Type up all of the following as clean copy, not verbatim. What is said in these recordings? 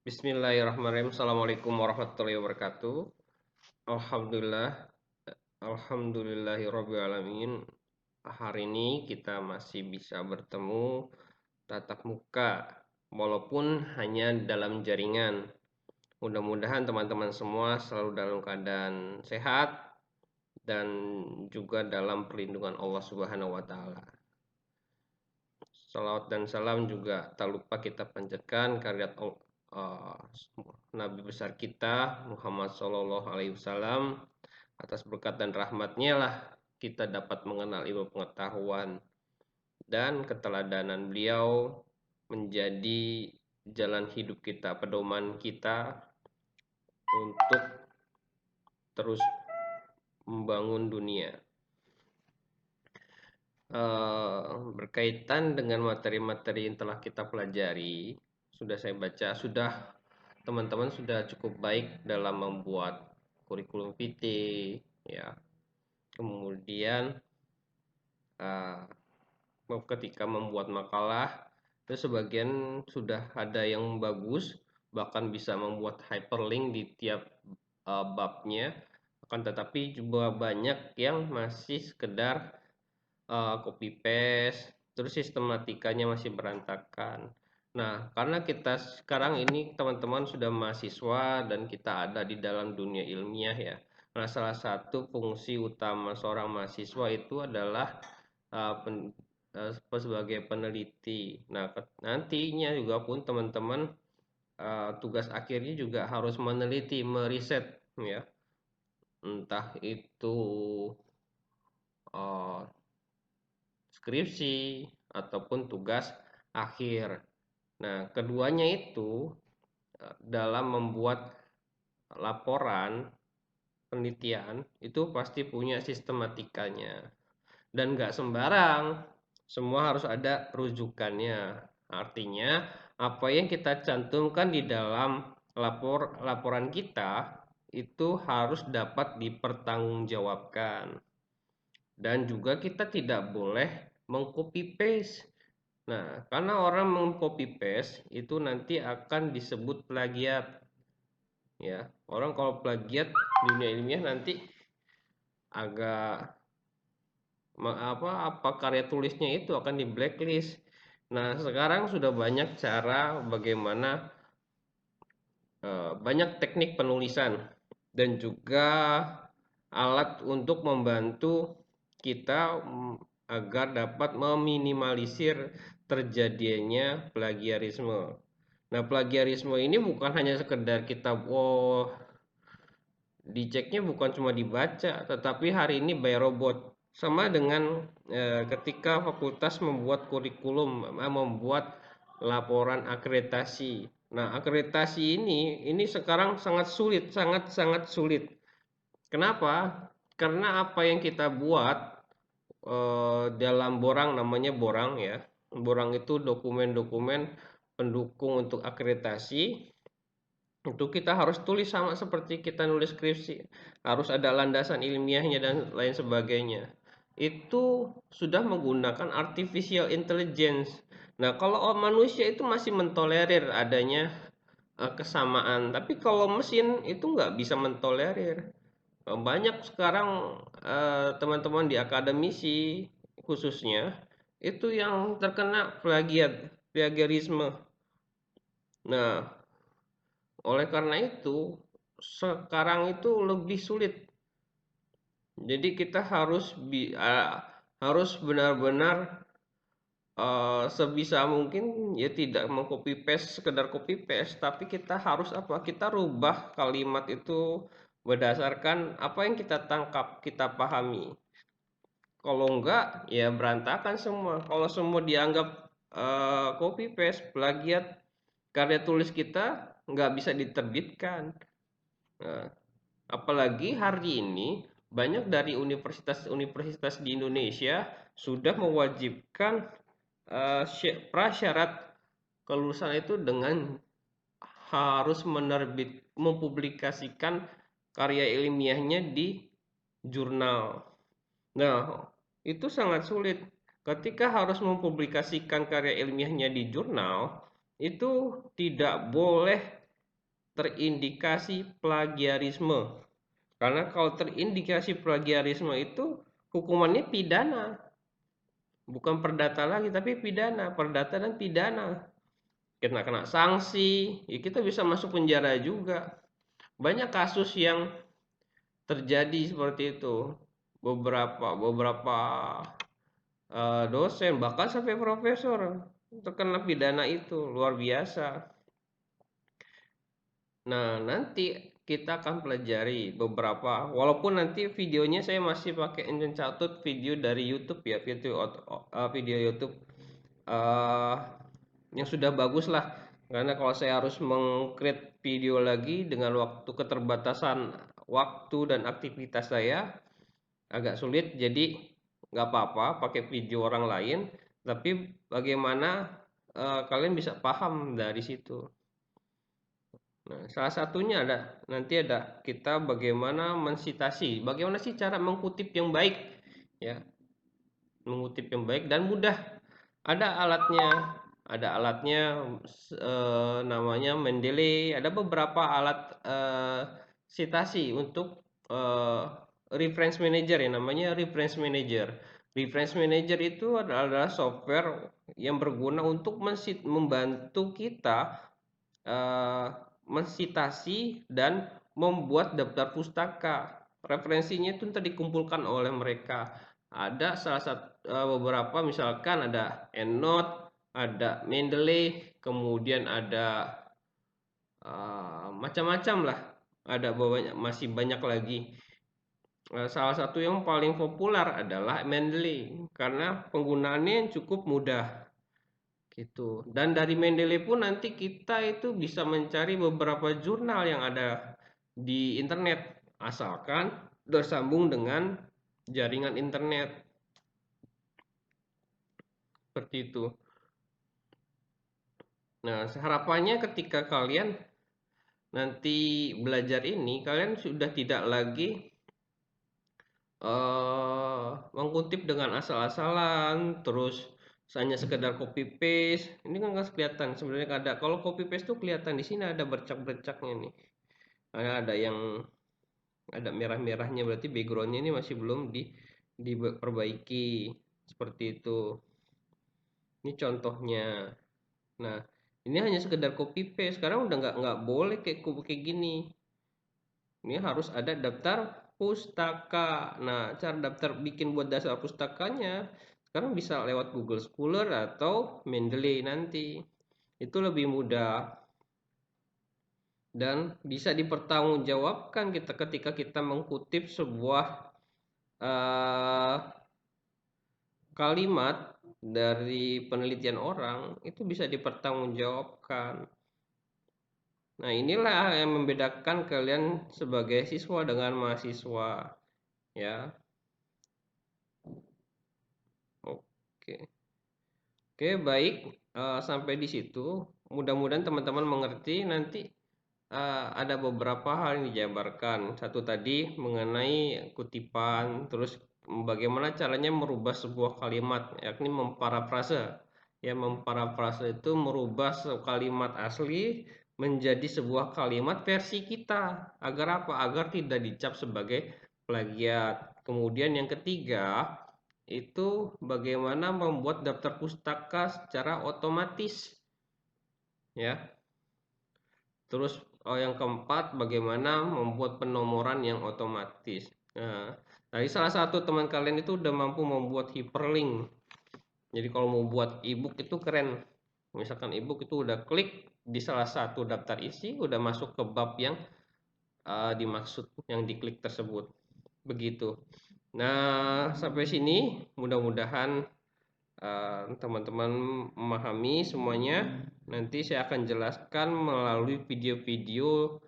Bismillahirrahmanirrahim. Assalamualaikum warahmatullahi wabarakatuh. Alhamdulillah, alhamdulillahirobbilalamin. Hari ini kita masih bisa bertemu tatap muka, walaupun hanya dalam jaringan. Mudah-mudahan teman-teman semua selalu dalam keadaan sehat dan juga dalam perlindungan Allah Subhanahu wa Ta'ala. Salawat dan salam juga tak lupa kita panjatkan kehadirat Nabi besar kita Muhammad Shallallahu Alaihi Wasallam. Atas berkat dan rahmatnya lah kita dapat mengenal ilmu pengetahuan dan keteladanan beliau menjadi jalan hidup kita, pedoman kita untuk terus membangun dunia. Berkaitan dengan materi-materi yang telah kita pelajari, sudah saya baca, teman-teman sudah cukup baik dalam membuat kurikulum vitae, ya. Kemudian ketika membuat makalah, itu sebagian sudah ada yang bagus, bahkan bisa membuat hyperlink di tiap babnya. Akan tetapi juga banyak yang masih sekedar copy paste, terus sistematikanya masih berantakan. Nah, karena kita sekarang ini teman-teman sudah mahasiswa dan kita ada di dalam dunia ilmiah ya. Nah, salah satu fungsi utama seorang mahasiswa itu adalah sebagai peneliti. Nah, nantinya juga pun teman-teman tugas akhirnya juga harus meneliti, meriset ya. Entah itu uh, skripsi ataupun tugas akhir. Nah, keduanya itu dalam membuat laporan penelitian itu pasti punya sistematikanya dan nggak sembarang, semua harus ada rujukannya. Artinya apa yang kita cantumkan di dalam laporan kita itu harus dapat dipertanggungjawabkan. Dan juga kita tidak boleh mengcopy paste. Nah, karena orang mengcopy paste itu nanti akan disebut plagiat. Ya, orang kalau plagiat dunia ilmiah nanti agak apa karya tulisnya itu akan di blacklist. Nah, sekarang sudah banyak cara bagaimana banyak teknik penulisan dan juga alat untuk membantu kita agar dapat meminimalisir terjadinya plagiarisme. Nah, plagiarisme ini bukan hanya sekedar kita diceknya bukan cuma dibaca, tetapi hari ini by robot. Sama dengan ketika fakultas membuat kurikulum, membuat laporan akreditasi. Nah, akreditasi ini sekarang sangat sulit, sangat sulit. Kenapa? Karena apa yang kita buat dalam borang, namanya borang ya. Borang itu dokumen-dokumen pendukung untuk akreditasi. Itu kita harus tulis sama seperti kita nulis skripsi. Harus ada landasan ilmiahnya dan lain sebagainya. Itu sudah menggunakan artificial intelligence. Nah, kalau manusia itu masih mentolerir adanya kesamaan, tapi kalau mesin itu nggak bisa mentolerir. Banyak sekarang teman-teman di akademisi khususnya itu yang terkena plagiarisme. Nah, oleh karena itu sekarang itu lebih sulit. Jadi kita harus benar-benar sebisa mungkin ya tidak mengcopy paste sekedar copy paste, tapi kita harus apa? Kita rubah kalimat itu berdasarkan apa yang kita tangkap, kita pahami. Kalau enggak, ya berantakan semua. Kalau semua dianggap copy paste, plagiat, karya tulis kita nggak bisa diterbitkan. Nah, apalagi hari ini banyak dari universitas-universitas di Indonesia sudah mewajibkan prasyarat kelulusan itu dengan harus mempublikasikan karya ilmiahnya di jurnal. Nah, itu sangat sulit. Ketika harus mempublikasikan karya ilmiahnya di jurnal, itu tidak boleh terindikasi plagiarisme. Karena kalau terindikasi plagiarisme itu hukumannya pidana, bukan perdata lagi tapi pidana, perdata dan pidana. Kena sanksi, ya kita bisa masuk penjara juga. Banyak kasus yang terjadi seperti itu. Beberapa beberapa dosen bahkan sampai profesor terkena pidana itu luar biasa. Nah, nanti kita akan pelajari beberapa, walaupun nanti videonya saya masih pakai mencatut video dari YouTube ya, video YouTube eh, yang sudah bagus lah. Karena kalau saya harus meng-create video lagi dengan waktu keterbatasan waktu dan aktivitas saya agak sulit, jadi nggak apa-apa pakai video orang lain, tapi bagaimana kalian bisa paham dari situ. Nah, salah satunya nanti ada kita bagaimana mensitasi, bagaimana sih cara mengutip yang baik, ya, mengutip yang baik dan mudah. Ada alatnya, namanya Mendeley. Ada beberapa alat sitasi untuk reference manager ya, namanya reference manager. Reference manager itu adalah software yang berguna untuk membantu kita eh, mensitasi dan membuat daftar pustaka. Referensinya itu tadi dikumpulkan oleh mereka. Ada beberapa, misalkan ada EndNote, ada Mendeley, kemudian ada macam-macam lah. Ada masih banyak lagi. Salah satu yang paling populer adalah Mendeley karena penggunaannya cukup mudah gitu. Dan dari Mendeley pun nanti kita itu bisa mencari beberapa jurnal yang ada di internet asalkan tersambung dengan jaringan internet seperti itu. Nah, harapannya ketika kalian nanti belajar ini, kalian sudah tidak lagi mengutip dengan asal-asalan, terus hanya sekedar copy paste. Ini kan nggak kelihatan sebenarnya ada. Kalau copy paste tuh kelihatan di sini ada bercak-bercaknya nih. Ada yang ada merah-merahnya, berarti backgroundnya ini masih belum diperbaiki seperti itu. Ini contohnya. Nah, ini hanya sekedar copy paste. Sekarang udah nggak boleh kayak gini. Ini harus ada daftar pustaka. Nah, cara daftar bikin buat dasar pustakanya sekarang bisa lewat Google Scholar atau Mendeley nanti. Itu lebih mudah dan bisa dipertanggungjawabkan kita ketika kita mengutip sebuah kalimat dari penelitian orang, itu bisa dipertanggungjawabkan. Nah, inilah yang membedakan kalian sebagai siswa dengan mahasiswa, ya. Oke. Oke, baik. Sampai di situ. Mudah-mudahan teman-teman mengerti. Nanti ada beberapa hal yang dijabarkan. Satu tadi mengenai kutipan, terus bagaimana caranya merubah sebuah kalimat, yakni memparafrase. Ya, memparafrase itu merubah kalimat asli menjadi sebuah kalimat versi kita. Agar apa? Agar tidak dicap sebagai plagiat. Kemudian yang ketiga, itu bagaimana membuat daftar pustaka secara otomatis. Ya. Terus yang keempat, bagaimana membuat penomoran yang otomatis. Nah, tadi salah satu teman kalian itu udah mampu membuat hyperlink. Jadi kalau mau buat ebook itu keren. Misalkan ebook itu udah klik di salah satu daftar isi, udah masuk ke bab yang dimaksud, yang diklik tersebut. Begitu. Nah, sampai sini mudah-mudahan teman-teman memahami semuanya. Nanti saya akan jelaskan melalui video-video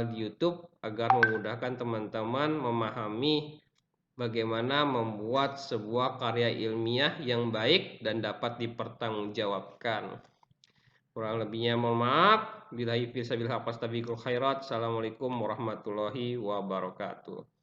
di YouTube agar memudahkan teman-teman memahami bagaimana membuat sebuah karya ilmiah yang baik dan dapat dipertanggungjawabkan. Kurang lebihnya mohon maaf. Billahi fisabilillah fastabiqul khairat. Assalamualaikum warahmatullahi wabarakatuh.